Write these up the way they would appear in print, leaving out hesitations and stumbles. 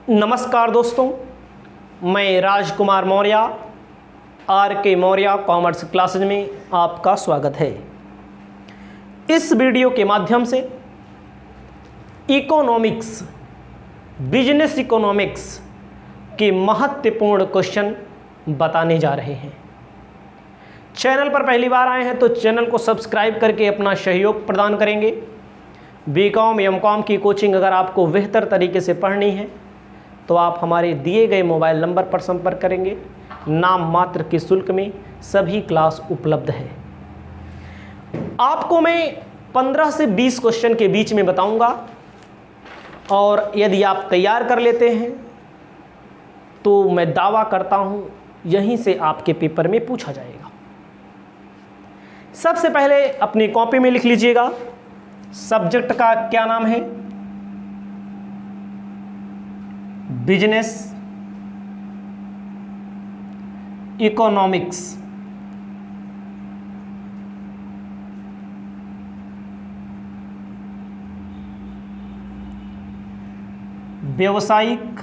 नमस्कार दोस्तों, मैं Rajkumar Maurya RK Maurya commerce classes में आपका स्वागत है। इस वीडियो के माध्यम से इकोनॉमिक्स, बिजनेस इकोनॉमिक्स के महत्वपूर्ण क्वेश्चन बताने जा रहे हैं। चैनल पर पहली बार आए हैं तो चैनल को सब्सक्राइब करके अपना सहयोग प्रदान करेंगे। BCom MCom की कोचिंग अगर आपको बेहतर तरीके से पढ़नी है तो आप हमारे दिए गए मोबाइल नंबर पर संपर्क करेंगे। नाम मात्र के शुल्क में सभी क्लास उपलब्ध है। आपको मैं 15 से 20 क्वेश्चन के बीच में बताऊंगा और यदि आप तैयार कर लेते हैं तो मैं दावा करता हूं यहीं से आपके पेपर में पूछा जाएगा। सबसे पहले अपनी कॉपी में लिख लीजिएगा, सब्जेक्ट का क्या नाम है? Business economics. व्यावसायिक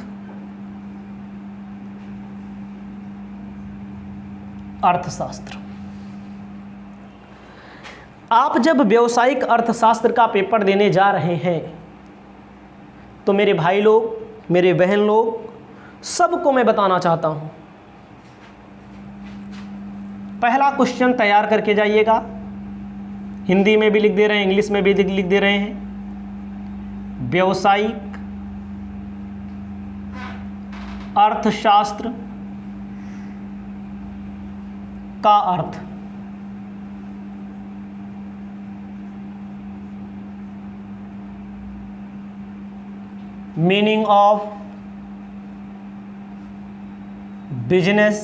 अर्थशास्त्र। आप जब व्यावसायिक अर्थशास्त्र का पेपर देने जा रहे हैं तो मेरे भाई लोग, मेरे बहन लोग, सबको मैं बताना चाहता हूं, पहला क्वेश्चन तैयार करके जाइएगा। हिंदी में भी लिख दे रहे हैं, इंग्लिश में भी लिख दे रहे हैं। व्यावसायिक अर्थशास्त्र का अर्थ। Meaning of business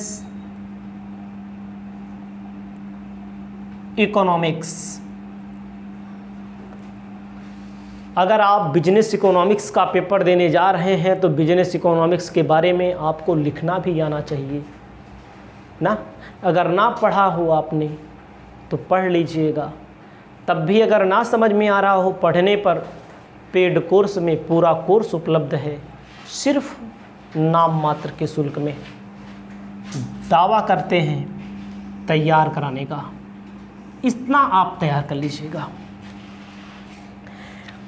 economics. अगर आप बिजनेस इकोनॉमिक्स का पेपर देने जा रहे हैं तो बिजनेस इकोनॉमिक्स के बारे में आपको लिखना भी आना चाहिए ना। अगर ना पढ़ा हो आपने तो पढ़ लीजिएगा। तब भी अगर ना समझ में आ रहा हो, पढ़ने पर पेड कोर्स में पूरा कोर्स उपलब्ध है, सिर्फ नाम मात्र के शुल्क में। दावा करते हैं तैयार कराने का, इतना आप तैयार कर लीजिएगा।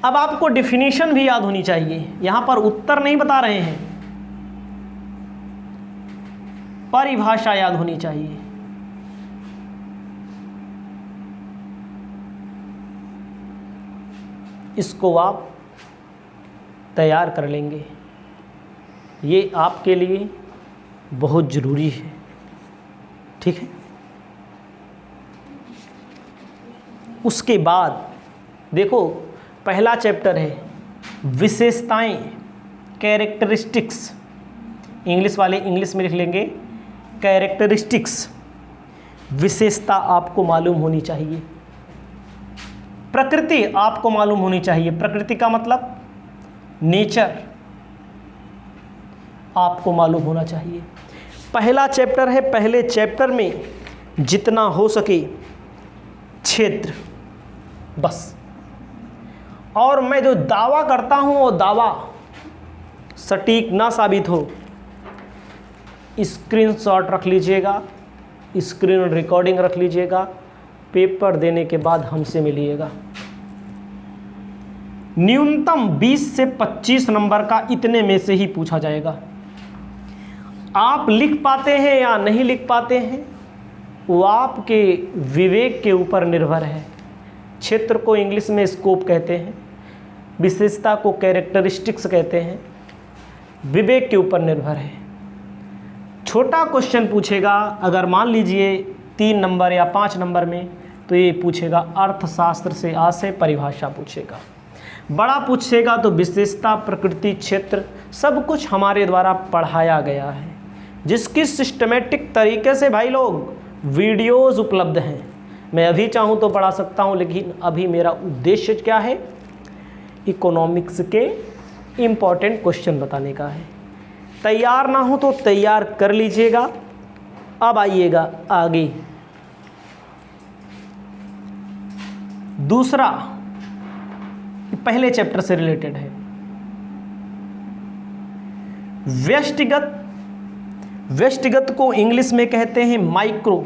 अब आपको डेफिनेशन भी याद होनी चाहिए। यहां पर उत्तर नहीं बता रहे हैं, परिभाषा याद होनी चाहिए। इसको आप तैयार कर लेंगे, ये आपके लिए बहुत ज़रूरी है। ठीक है। उसके बाद देखो, पहला चैप्टर है विशेषताएं, कैरेक्टरिस्टिक्स। इंग्लिश वाले इंग्लिश में लिख लेंगे कैरेक्टरिस्टिक्स। विशेषता आपको मालूम होनी चाहिए। प्रकृति आपको मालूम होनी चाहिए। प्रकृति का मतलब नेचर आपको मालूम होना चाहिए। पहला चैप्टर है, पहले चैप्टर में जितना हो सके क्षेत्र बस। और मैं जो दावा करता हूं वो दावा सटीक ना साबित हो, स्क्रीनशॉट रख लीजिएगा, स्क्रीन रिकॉर्डिंग रख लीजिएगा। पेपर देने के बाद हमसे मिलिएगा। न्यूनतम 20 से 25 नंबर का इतने में से ही पूछा जाएगा। आप लिख पाते हैं या नहीं लिख पाते हैं वो आपके विवेक के ऊपर निर्भर है। क्षेत्र को इंग्लिश में स्कोप कहते हैं, विशेषता को कैरेक्टरिस्टिक्स कहते हैं। विवेक के ऊपर निर्भर है। छोटा क्वेश्चन पूछेगा, अगर मान लीजिए 3 नंबर या 5 नंबर में, तो ये पूछेगा अर्थशास्त्र से आशय परिभाषा पूछेगा। बड़ा पूछेगा तो विशेषता, प्रकृति, क्षेत्र, सब कुछ हमारे द्वारा पढ़ाया गया है, जिसकी सिस्टमेटिक तरीके से भाई लोग वीडियोस उपलब्ध हैं। मैं अभी चाहूँ तो पढ़ा सकता हूँ, लेकिन अभी मेरा उद्देश्य क्या है? इकोनॉमिक्स के इम्पॉर्टेंट क्वेश्चन बताने का है। तैयार ना हो तो तैयार कर लीजिएगा। अब आइएगा आगे। दूसरा पहले चैप्टर से रिलेटेड है, व्यष्टिगत को इंग्लिश में कहते हैं माइक्रो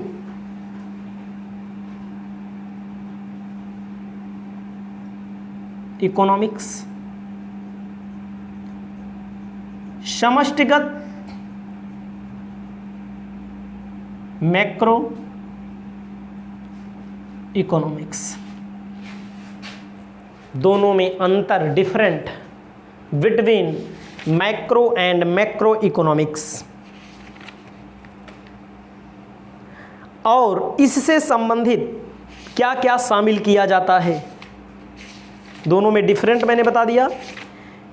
इकोनॉमिक्स। समष्टिगत मैक्रो इकोनॉमिक्स। दोनों में अंतर, different between macro and macro economics. और इससे संबंधित क्या क्या शामिल किया जाता है, दोनों में डिफरेंट मैंने बता दिया,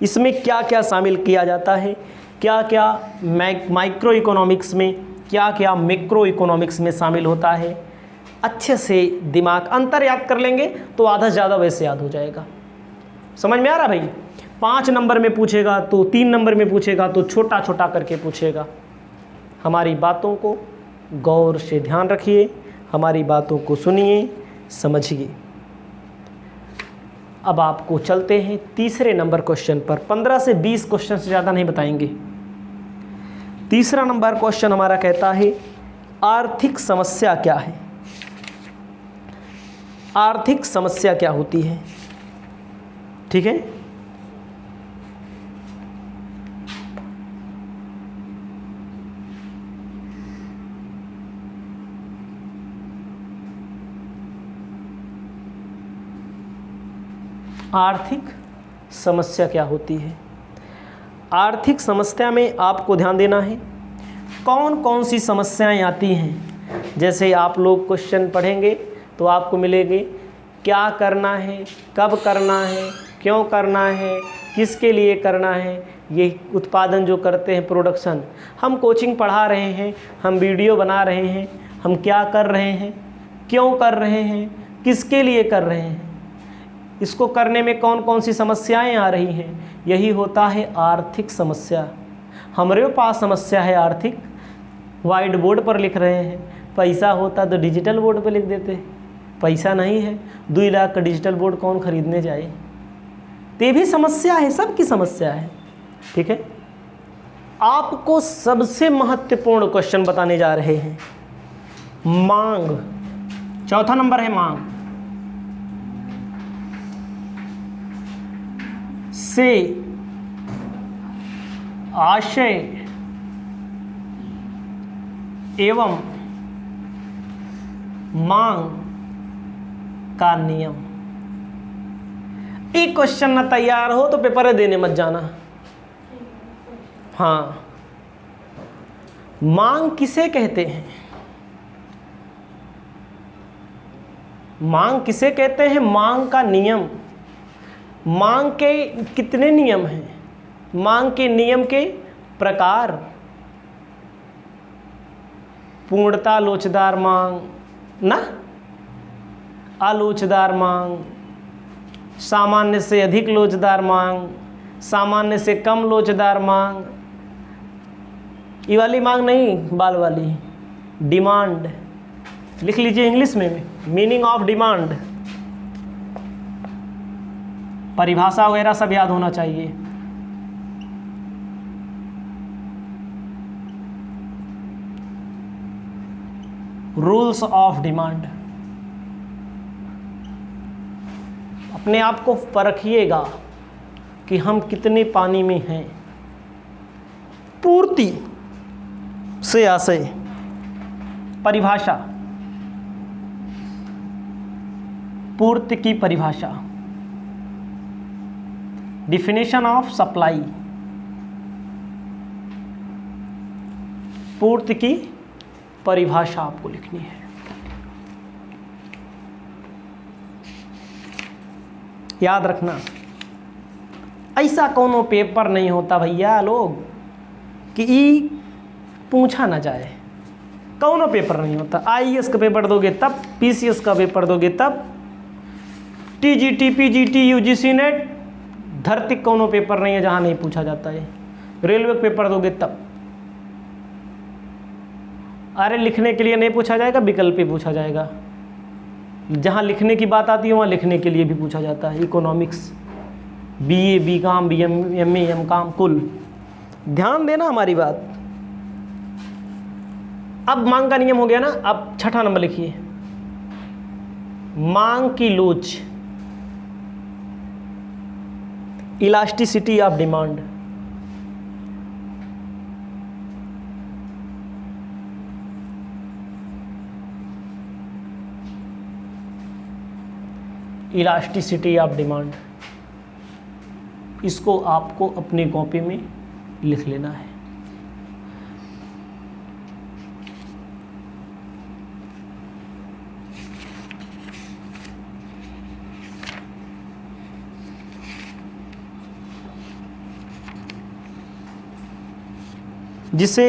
इसमें क्या क्या शामिल किया जाता है, क्या क्या माइक्रो इकोनॉमिक्स में, क्या क्या मैक्रो इकोनॉमिक्स में शामिल होता है। अच्छे से दिमाग अंतर याद कर लेंगे तो आधा से ज़्यादा वैसे याद हो जाएगा। समझ में आ रहा भाई? 5 नंबर में पूछेगा तो 3 नंबर में पूछेगा तो छोटा छोटा करके पूछेगा। हमारी बातों को गौर से ध्यान रखिए, हमारी बातों को सुनिए, समझिए। अब आपको चलते हैं तीसरे नंबर क्वेश्चन पर। 15 से 20 क्वेश्चन से ज़्यादा नहीं बताएंगे। तीसरा नंबर क्वेश्चन हमारा कहता है आर्थिक समस्या क्या है। आर्थिक समस्या क्या होती है? ठीक है, आर्थिक समस्या क्या होती है? आर्थिक समस्या में आपको ध्यान देना है कौन कौन सी समस्याएं आती हैं। जैसे आप लोग क्वेश्चन पढ़ेंगे तो आपको मिलेंगे क्या करना है, कब करना है, क्यों करना है, किसके लिए करना है। ये उत्पादन जो करते हैं, प्रोडक्शन, हम कोचिंग पढ़ा रहे हैं, हम वीडियो बना रहे हैं, हम क्या कर रहे हैं, क्यों कर रहे हैं, किसके लिए कर रहे हैं, इसको करने में कौन कौन सी समस्याएं आ रही हैं, यही होता है आर्थिक समस्या। हमारे पास समस्या है आर्थिक, वाइट बोर्ड पर लिख रहे हैं। पैसा होता तो डिजिटल बोर्ड पर लिख देते, पैसा नहीं है, 2 लाख का डिजिटल बोर्ड कौन खरीदने जाए। तो ये भी समस्या है, सबकी समस्या है। ठीक है, आपको सबसे महत्वपूर्ण क्वेश्चन बताने जा रहे हैं मांग। चौथा नंबर है मांग। से आशय एवं मांग का नियम। एक क्वेश्चन ना तैयार हो तो पेपर देने मत जाना। हाँ, मांग किसे कहते हैं? मांग किसे कहते हैं? मांग का नियम। मांग के कितने नियम हैं? मांग के नियम के प्रकार। पूर्णता लोचदार मांग ना, आलोचदार मांग, सामान्य से अधिक लोचदार मांग, सामान्य से कम लोचदार मांग। ये वाली मांग नहीं, बाल वाली डिमांड। लिख लीजिए इंग्लिश में मीनिंग ऑफ डिमांड, परिभाषा वगैरह सब याद होना चाहिए। Rules of demand. अपने आप को परखिएगा कि हम कितने पानी में हैं। पूर्ति से आशय, परिभाषा, पूर्ति की परिभाषा, डिफिनेशन ऑफ सप्लाई, पूर्ति की परिभाषा आपको लिखनी है। याद रखना, ऐसा कोनो पेपर नहीं होता भैया लोग कि ई पूछा ना जाए। कोनो पेपर नहीं होता। आईएएस का पेपर दोगे तब, पीसीएस का पेपर दोगे तब, टीजीटी, पीजीटी, यूजीसी नेट, धरती कोनो पेपर नहीं है जहाँ नहीं पूछा जाता है। रेलवे का पेपर दोगे तब। अरे लिखने के लिए नहीं पूछा जाएगा, विकल्प पे पूछा जाएगा। जहाँ लिखने की बात आती है वहाँ लिखने के लिए भी पूछा जाता है। Economics, BA, BCom, BM, MA, MCom कुल। ध्यान देना हमारी बात। अब मांग का नियम हो गया ना। अब छठा नंबर लिखिए, मांग की लोच, elasticity of demand. Elasticity of demand, इसको आपको अपनी कॉपी में लिख लेना है। जिसे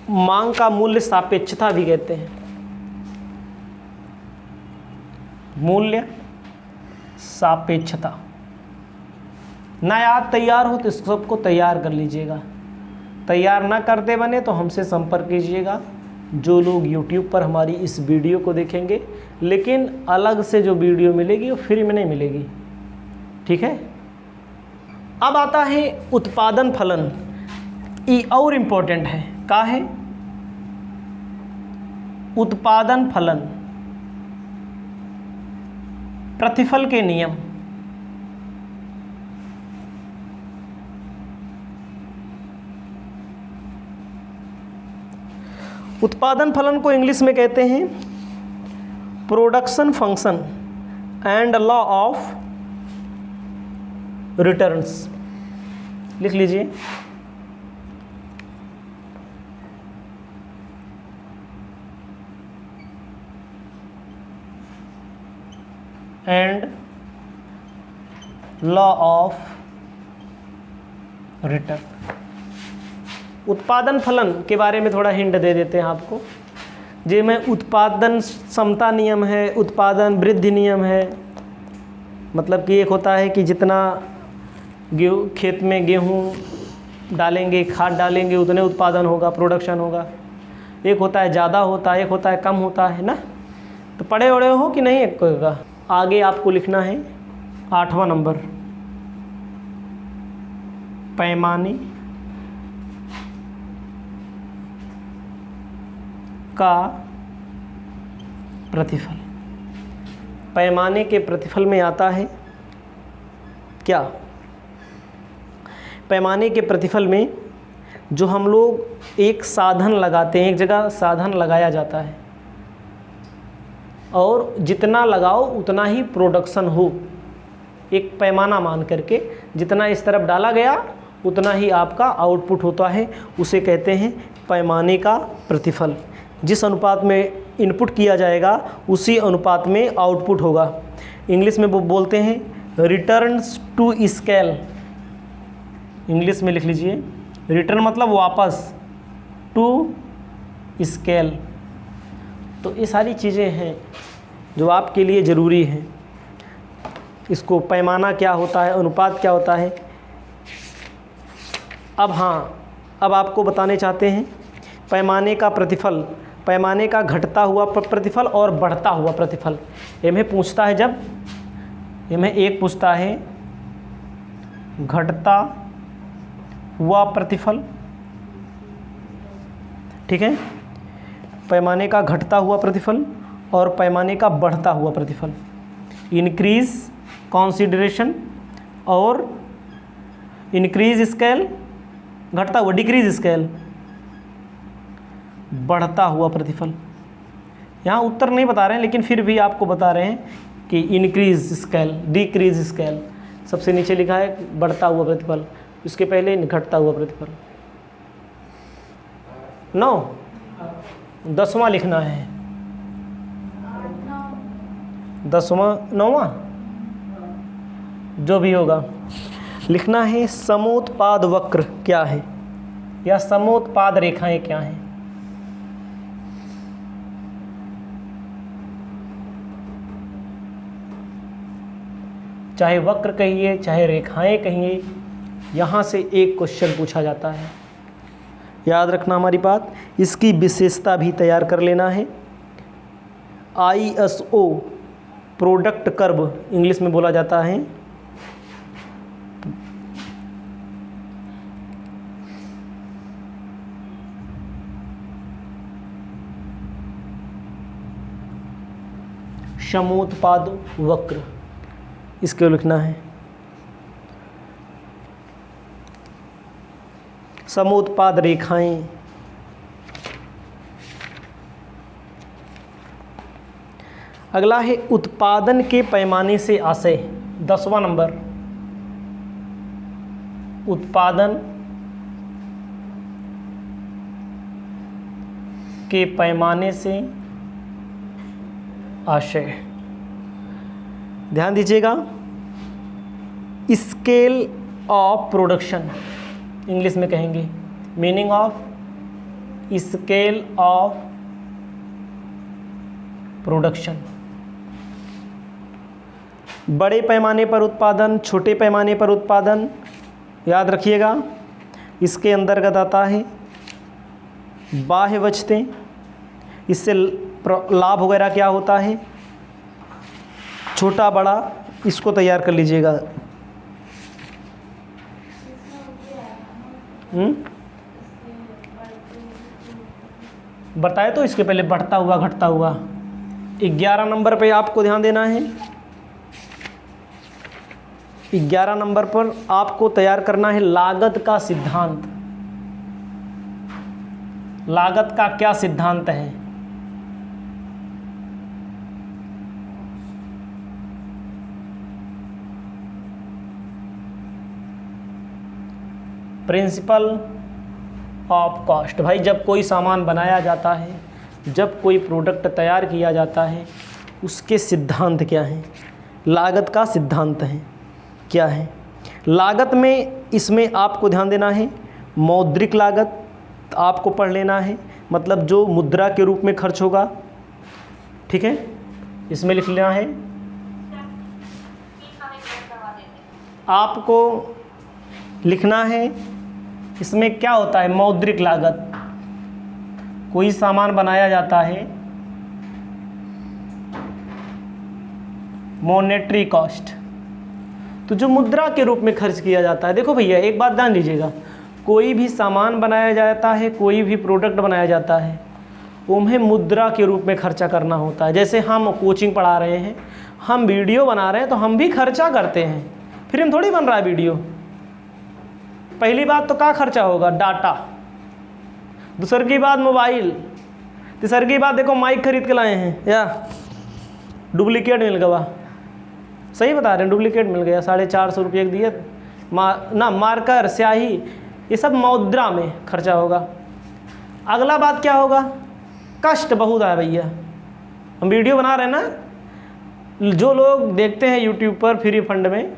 मांग का मूल्य सापेक्षता भी कहते हैं। मूल्य सापेक्षता। ना याद तैयार हो तो इस सबको तैयार कर लीजिएगा। तैयार ना करते बने तो हमसे संपर्क कीजिएगा। जो लोग YouTube पर हमारी इस वीडियो को देखेंगे, लेकिन अलग से जो वीडियो मिलेगी वो फ्री में नहीं मिलेगी, ठीक है। अब आता है उत्पादन फलन। ये और इम्पोर्टेंट है। का है? उत्पादन फलन, प्रतिफल के नियम। उत्पादन फलन को इंग्लिश में कहते हैं production function and law of returns. लिख लीजिए, एंड लॉ ऑफ रिटर्न। उत्पादन फलन के बारे में थोड़ा हिंट दे देते हैं आपको। जे में उत्पादन समता नियम है, उत्पादन वृद्धि नियम है। मतलब कि एक होता है कि जितना गेहूँ खेत में गेहूँ डालेंगे, खाद डालेंगे, उतने उत्पादन होगा, प्रोडक्शन होगा। एक होता है ज़्यादा होता है, एक होता है कम होता है ना। तो पढ़े ओढ़े हो कि नहीं एक का। आगे आपको लिखना है 8वां नंबर, पैमाने का प्रतिफल। पैमाने के प्रतिफल में आता है क्या? पैमाने के प्रतिफल में जो हम लोग एक साधन लगाते हैं, एक जगह साधन लगाया जाता है और जितना लगाओ उतना ही प्रोडक्शन हो, एक पैमाना मान करके जितना इस तरफ डाला गया उतना ही आपका आउटपुट होता है, उसे कहते हैं पैमाने का प्रतिफल। जिस अनुपात में इनपुट किया जाएगा उसी अनुपात में आउटपुट होगा। इंग्लिश में वो बोलते हैं रिटर्न्स टू स्केल। इंग्लिश में लिख लीजिए, रिटर्न मतलब वापस, टू स्केल। तो ये सारी चीज़ें हैं जो आपके लिए ज़रूरी हैं। इसको पैमाना क्या होता है, अनुपात क्या होता है। अब हाँ, अब आपको बताने चाहते हैं पैमाने का प्रतिफल, पैमाने का घटता हुआ प्रतिफल और बढ़ता हुआ प्रतिफल। इन्हें पूछता है, जब इन्हें एक पूछता है घटता हुआ प्रतिफल, ठीक है, पैमाने का घटता हुआ प्रतिफल और पैमाने का बढ़ता हुआ प्रतिफल। इंक्रीज कंसीडरेशन और इंक्रीज स्केल, घटता हुआ डिक्रीज स्केल, बढ़ता हुआ प्रतिफल। यहाँ उत्तर नहीं बता रहे हैं लेकिन फिर भी आपको बता रहे हैं कि इंक्रीज स्केल, डिक्रीज स्केल। सबसे नीचे लिखा है बढ़ता हुआ प्रतिफल, उसके पहले घटता हुआ प्रतिफल। 9 10वां लिखना है, 10वां 9वां जो भी होगा लिखना है। समोत्पाद वक्र क्या है या समोत्पाद रेखाएं क्या हैं। चाहे वक्र कहिए चाहे रेखाएं कहिए, यहाँ से एक क्वेश्चन पूछा जाता है। याद रखना हमारी बात। इसकी विशेषता भी तैयार कर लेना है। ISO प्रोडक्ट कर्व इंग्लिश में बोला जाता है समोत्पाद वक्र, इसको लिखना है। समोत्पाद रेखाएं, अगला है उत्पादन के पैमाने से आशय, 10वां नंबर, उत्पादन के पैमाने से आशय। ध्यान दीजिएगा, स्केल ऑफ प्रोडक्शन इंग्लिश में कहेंगे, meaning of scale of production. बड़े पैमाने पर उत्पादन, छोटे पैमाने पर उत्पादन, याद रखिएगा। इसके अंतर्गत आता है बाह्य बचतें, इससे लाभ वगैरह क्या होता है, छोटा बड़ा, इसको तैयार कर लीजिएगा। बताए तो इसके पहले बढ़ता हुआ घटता हुआ। 11 नंबर पे आपको ध्यान देना है, 11 नंबर पर आपको तैयार करना है लागत का सिद्धांत। लागत का क्या सिद्धांत है? Principle of cost. भाई जब कोई सामान बनाया जाता है, जब कोई प्रोडक्ट तैयार किया जाता है, उसके सिद्धांत क्या हैं? लागत का सिद्धांत है क्या है? लागत में इसमें आपको ध्यान देना है, मौद्रिक लागत आपको पढ़ लेना है, मतलब जो मुद्रा के रूप में खर्च होगा, ठीक है, इसमें लिख लेना है। आपको लिखना है इसमें क्या होता है, मौद्रिक लागत। कोई सामान बनाया जाता है, मॉनेटरी कॉस्ट, तो जो मुद्रा के रूप में खर्च किया जाता है। देखो भैया एक बात ध्यान दीजिएगा, कोई भी सामान बनाया जाता है, कोई भी प्रोडक्ट बनाया जाता है, उन्हें मुद्रा के रूप में खर्चा करना होता है। जैसे हम कोचिंग पढ़ा रहे हैं, हम वीडियो बना रहे हैं, तो हम भी खर्चा करते हैं, फ्री में थोड़ी बन रहा है वीडियो। पहली बात तो क्या खर्चा होगा, डाटा। दूसरी की बात मोबाइल। तीसरी की बात देखो माइक खरीद के लाए हैं, या डुप्लीकेट मिल गया, सही बता रहे हैं, डुप्लीकेट मिल गया, 450 रुपये दिए, मार्कर स्याही, ये सब मुद्रा में खर्चा होगा। अगला बात क्या होगा, कष्ट बहुत है भैया। हम वीडियो बना रहे हैं ना, जो लोग देखते हैं यूट्यूब पर फ्री फंड में,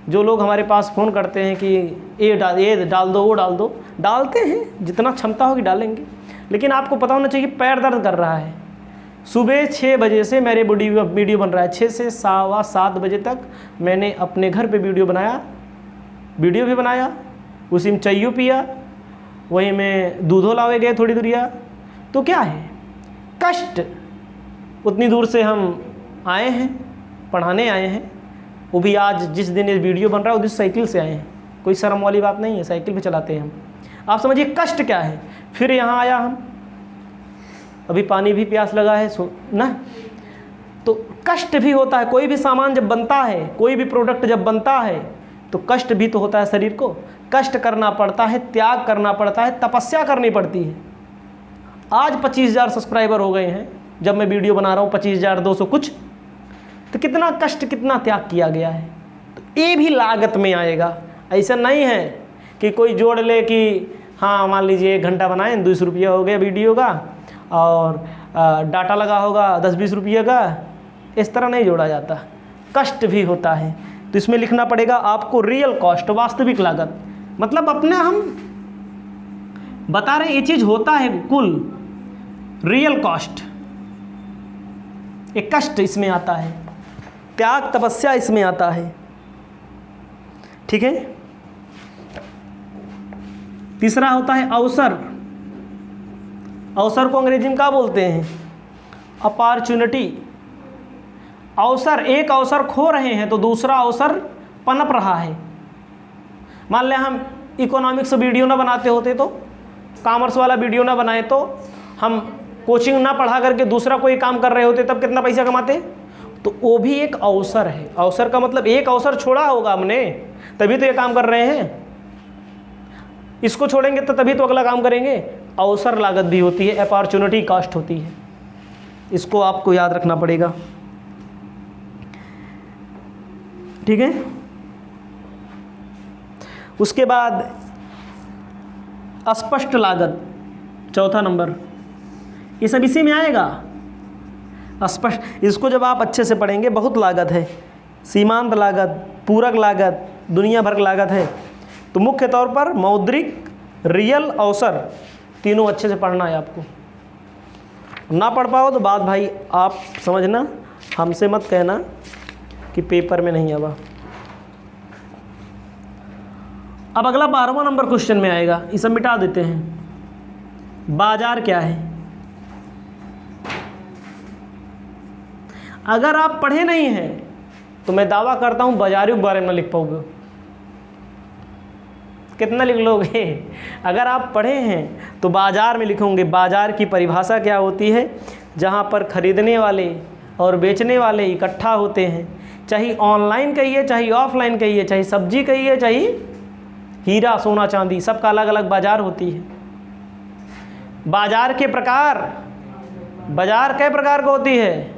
जो लोग हमारे पास फ़ोन करते हैं कि ये डाल दो, वो डाल दो, डालते हैं, जितना क्षमता होगी डालेंगे। लेकिन आपको पता होना चाहिए पैर दर्द कर रहा है। सुबह 6 बजे से मेरे वीडियो बन रहा है, 6 से 7:15 बजे तक मैंने अपने घर पे वीडियो बनाया, वीडियो भी बनाया, उसी में चाय पिया, वहीं में दूधो लावे गए थोड़ी दूरिया। तो क्या है, कष्ट। उतनी दूर से हम आए हैं, पढ़ाने आए हैं, वो भी आज जिस दिन ये वीडियो बन रहा है उस दिन साइकिल से आए हैं, कोई शर्म वाली बात नहीं है, साइकिल पे चलाते हैं हम। आप समझिए कष्ट क्या है। फिर यहाँ आया हम, अभी पानी भी प्यास लगा है ना, तो कष्ट भी होता है। कोई भी सामान जब बनता है, कोई भी प्रोडक्ट जब बनता है, तो कष्ट भी तो होता है। शरीर को कष्ट करना पड़ता है, त्याग करना पड़ता है, तपस्या करनी पड़ती है। आज 25,000 सब्सक्राइबर हो गए हैं, जब मैं वीडियो बना रहा हूँ 25,200 कुछ, तो कितना कष्ट, कितना त्याग किया गया है। तो ये भी लागत में आएगा। ऐसा नहीं है कि कोई जोड़ ले कि हाँ मान लीजिए 1 घंटा बनाए 200 रुपया हो गया वीडियो का, और डाटा लगा होगा 10-20 रुपये का, इस तरह नहीं जोड़ा जाता, कष्ट भी होता है। तो इसमें लिखना पड़ेगा आपको रियल कॉस्ट, वास्तविक लागत। मतलब अपने हम बता रहे हैं ये चीज़ होता है, कुल रियल कॉस्ट, एक कष्ट इसमें आता है, त्याग तपस्या इसमें आता है, ठीक है। तीसरा होता है अवसर। अवसर को अंग्रेजी में क्या बोलते हैं, अपॉर्चुनिटी। अवसर, एक अवसर खो रहे हैं तो दूसरा अवसर पनप रहा है। मान लें हम इकोनॉमिक्स वीडियो ना बनाते होते तो, कॉमर्स वाला वीडियो ना बनाए तो, हम कोचिंग ना पढ़ा करके दूसरा कोई काम कर रहे होते, तब कितना पैसा कमाते, तो वो भी एक अवसर है। अवसर का मतलब एक अवसर छोड़ा होगा हमने, तभी तो ये काम कर रहे हैं। इसको छोड़ेंगे तो तभी तो अगला काम करेंगे। अवसर लागत भी होती है, अपॉर्चुनिटी कॉस्ट होती है, इसको आपको याद रखना पड़ेगा। ठीक है। उसके बाद अस्पष्ट लागत, चौथा नंबर, ये सब इसी में आएगा। अस्पष्ट, इसको जब आप अच्छे से पढ़ेंगे, बहुत लागत है, सीमांत लागत, पूरक लागत, दुनिया भर की लागत है। तो मुख्य तौर पर मौद्रिक, रियल, अवसर, तीनों अच्छे से पढ़ना है आपको। ना पढ़ पाओ तो बात भाई आप समझना, हमसे मत कहना कि पेपर में नहीं आवा। अब अगला 12वां नंबर क्वेश्चन में आएगा, ये सब मिटा देते हैं। बाजार क्या है? अगर आप पढ़े नहीं हैं तो मैं दावा करता हूं बाजारियों के बारे में लिख पाओगे। कितना लिख लोगे? अगर आप पढ़े हैं तो बाजार में लिखोगे। बाजार की परिभाषा क्या होती है? जहां पर खरीदने वाले और बेचने वाले इकट्ठा होते हैं, चाहे ऑनलाइन कहिए, चाहे ऑफलाइन कहिए, चाहे सब्जी कहिए, चाहे हीरा सोना चांदी, सबका अलग अलग बाजार होती है। बाजार के प्रकार, बाजार कई प्रकार की होती है?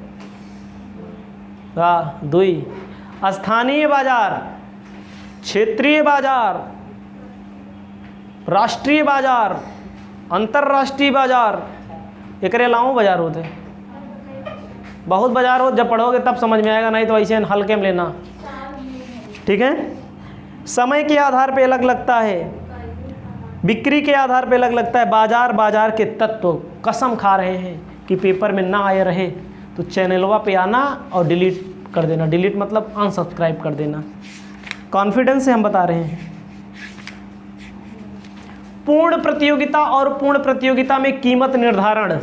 दुई, स्थानीय बाजार, क्षेत्रीय बाजार, राष्ट्रीय बाजार, अंतर्राष्ट्रीय बाजार, एक अलावा बाजार होते हैं। बहुत बाजार हो, जब पढ़ोगे तब समझ में आएगा, नहीं तो ऐसे हल्के में लेना। ठीक है। समय के आधार पे अलग लगता है, बिक्री के आधार पे अलग लगता है। बाजार, बाजार के तत्व कसम खा रहे हैं कि पेपर में ना आए रहे तो चैनलवा पे आना और डिलीट कर देना। डिलीट मतलब अनसब्सक्राइब कर देना। कॉन्फिडेंस से हम बता रहे हैं। पूर्ण प्रतियोगिता और पूर्ण प्रतियोगिता में कीमत निर्धारण।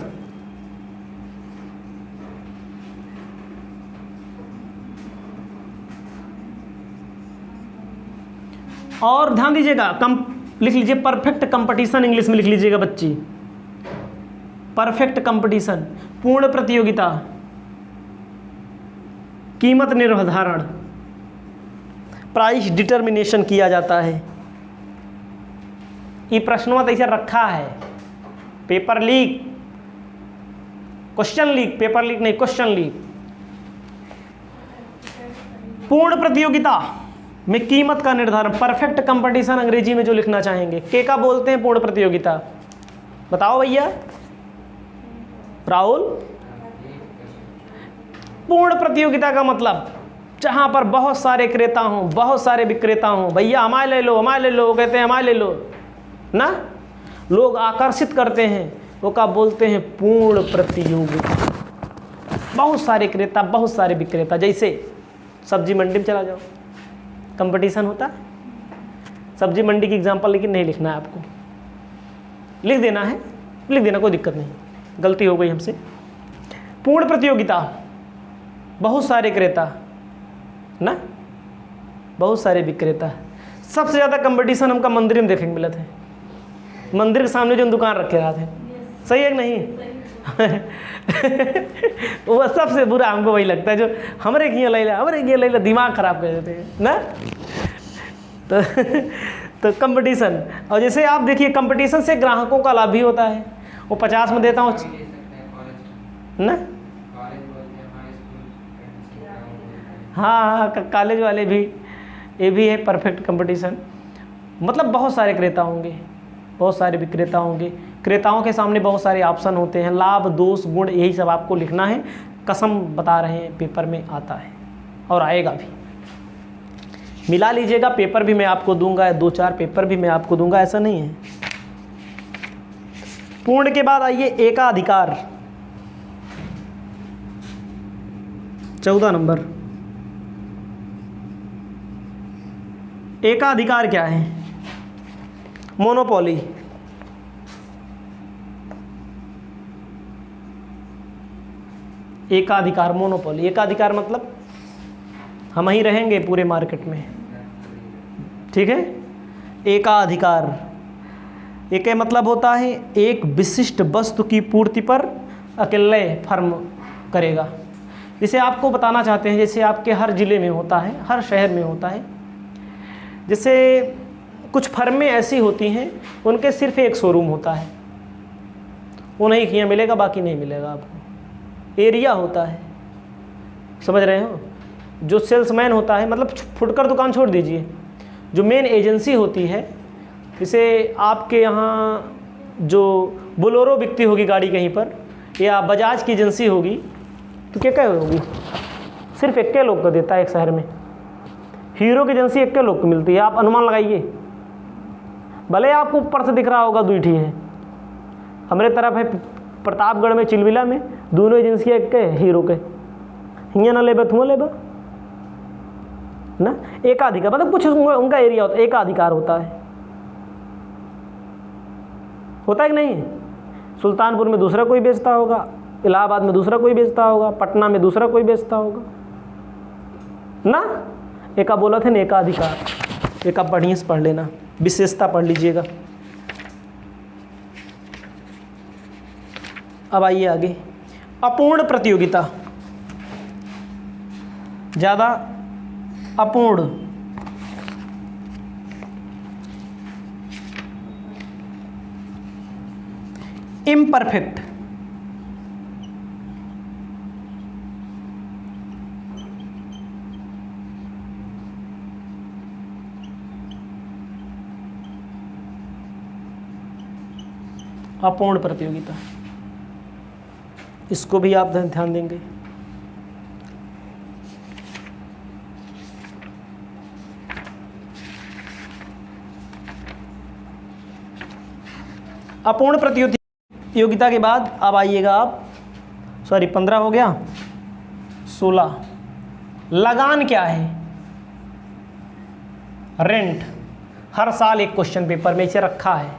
और ध्यान दीजिएगा, लिख लीजिए परफेक्ट कंपटीशन, इंग्लिश में लिख लीजिएगा बच्ची। परफेक्ट कंपटीशन, पूर्ण प्रतियोगिता, कीमत निर्धारण, प्राइस डिटर्मिनेशन किया जाता है। ये प्रश्नों ऐसा रखा है। Paper leak, question leak, paper leak नहीं, क्वेश्चन लीक। पूर्ण प्रतियोगिता में कीमत का निर्धारण, परफेक्ट कंपटीशन अंग्रेजी में जो लिखना चाहेंगे। के का बोलते हैं पूर्ण प्रतियोगिता? बताओ भैया राहुल। पूर्ण प्रतियोगिता का मतलब जहां पर बहुत सारे क्रेता हों, बहुत सारे विक्रेता हों। भैया हमारे ले लो, हमारे ले लो, वो कहते हैं हमारे ले लो ना, लोग आकर्षित करते हैं, वो का बोलते हैं पूर्ण प्रतियोगिता। बहुत सारे क्रेता, बहुत सारे विक्रेता। जैसे सब्जी मंडी में चला जाओ, कंपटीशन होता है। सब्जी मंडी की एग्जांपल लेकिन नहीं लिखना है आपको, लिख देना है, लिख देना, कोई दिक्कत नहीं, गलती हो गई हमसे। पूर्ण प्रतियोगिता, बहुत सारे क्रेता ना, बहुत सारे विक्रेता। सबसे ज़्यादा कंपटीशन हमका मंदिर में देखने को मिला था। मंदिर के सामने जो दुकान रखे रहा थे, सही है कि नहीं? वो सबसे बुरा हमको वही लगता है, जो हमारे किया लैला, हमारे किया लैला, दिमाग खराब कर देते हैं ना। तो कंपटीशन, और जैसे आप देखिए कंपटीशन से ग्राहकों का लाभ भी होता है। वो 50 में देता हूँ ना, हाँ, कॉलेज वाले भी, ये भी है परफेक्ट कंपटीशन। मतलब बहुत सारे क्रेता होंगे, बहुत सारे विक्रेता होंगे, क्रेताओं के सामने बहुत सारे ऑप्शन होते हैं, लाभ, दोष, गुण, यही सब आपको लिखना है। कसम बता रहे हैं, पेपर में आता है और आएगा भी। मिला लीजिएगा, पेपर भी मैं आपको दूंगा, 2-4 पेपर भी मैं आपको दूंगा, ऐसा नहीं है। पूर्ण के बाद आइए एकाधिकार, 14 नंबर। एकाधिकार क्या है? मोनोपोली। एकाधिकार, मोनोपोली। एकाधिकार मतलब हम ही रहेंगे पूरे मार्केट में, ठीक है। एकाधिकार, एक मतलब होता है एक विशिष्ट वस्तु की पूर्ति पर अकेले फर्म करेगा। जैसे आपको बताना चाहते हैं, जैसे आपके हर ज़िले में होता है, हर शहर में होता है, जैसे कुछ फर्में ऐसी होती हैं उनके सिर्फ एक शोरूम होता है, उन्हें ही यहाँ मिलेगा, बाकी नहीं मिलेगा आपको। एरिया होता है, समझ रहे हो। जो सेल्समैन होता है, मतलब फुटकर दुकान छोड़ दीजिए, जो मेन एजेंसी होती है, जैसे आपके यहाँ जो बोलेरो बिकती होगी गाड़ी कहीं पर, या बजाज की एजेंसी होगी, तो क्या होगी, सिर्फ इक्के लोग को देता है एक शहर में। हीरो की एजेंसी इक्के लोग को मिलती है, आप अनुमान लगाइए। भले आपको ऊपर से दिख रहा होगा दुईठी है, हमारे तरफ है प्रतापगढ़ में, चिलविला में, दोनों एजेंसियाँ इक्के हीरो के, हियाँ ना लेबे तुम लेबे ना, एकाधिकार, मतलब कुछ उनका एरिया होता है, एकाधिकार होता है कि नहीं। सुल्तानपुर में दूसरा कोई बेचता होगा, इलाहाबाद में दूसरा कोई बेचता होगा, पटना में दूसरा कोई बेचता होगा ना। एका बोला थे ना, एकाधिकार। एक आप बढ़िया से पढ़ लेना, विशेषता पढ़ लीजिएगा। अब आइए आगे, अपूर्ण प्रतियोगिता, ज़्यादा अपूर्ण, इम्परफेक्ट, अपूर्ण प्रतियोगिता, इसको भी आप ध्यान देंगे। अपूर्ण प्रतियोगिता के बाद अब आइएगा आप, 15 हो गया, 16, लगान क्या है। रेंट, हर साल एक क्वेश्चन पेपर में इसे रखा है।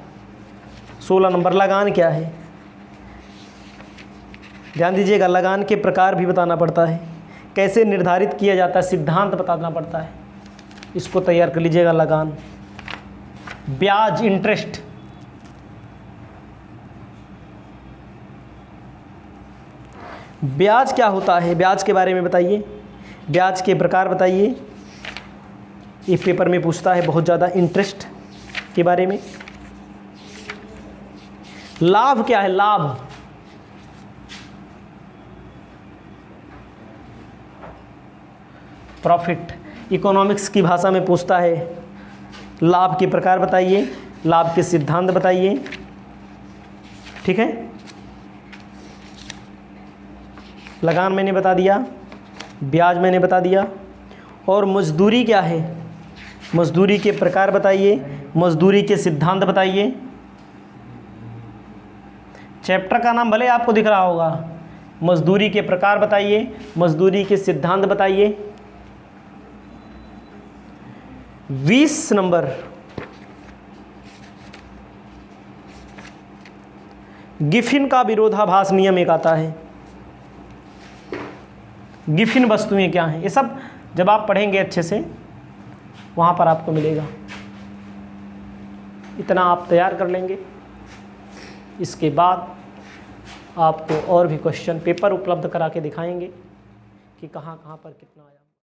16 नंबर, लगान क्या है। ध्यान दीजिएगा, लगान के प्रकार भी बताना पड़ता है, कैसे निर्धारित किया जाता है, सिद्धांत बताना पड़ता है, इसको तैयार कर लीजिएगा। लगान, ब्याज, इंटरेस्ट, ब्याज क्या होता है, ब्याज के बारे में बताइए, ब्याज के प्रकार बताइए, ये पेपर में पूछता है बहुत ज़्यादा। इंटरेस्ट के बारे में। लाभ क्या है, लाभ, प्रॉफिट, इकोनॉमिक्स की भाषा में पूछता है। लाभ के प्रकार बताइए, लाभ के सिद्धांत बताइए, ठीक है। लगान मैंने बता दिया, ब्याज मैंने बता दिया, और मजदूरी क्या है, मजदूरी के प्रकार बताइए, मजदूरी के सिद्धांत बताइए। चैप्टर का नाम भले आपको दिख रहा होगा, मजदूरी के प्रकार बताइए, मजदूरी के सिद्धांत बताइए। 20 नंबर, गिफिन का विरोधाभास नियम एक आता है। गिफिन वस्तुएं क्या हैं, ये सब जब आप पढ़ेंगे अच्छे से वहाँ पर आपको मिलेगा। इतना आप तैयार कर लेंगे, इसके बाद आपको और भी क्वेश्चन पेपर उपलब्ध करा के दिखाएंगे कि कहाँ कहाँ पर कितना आया।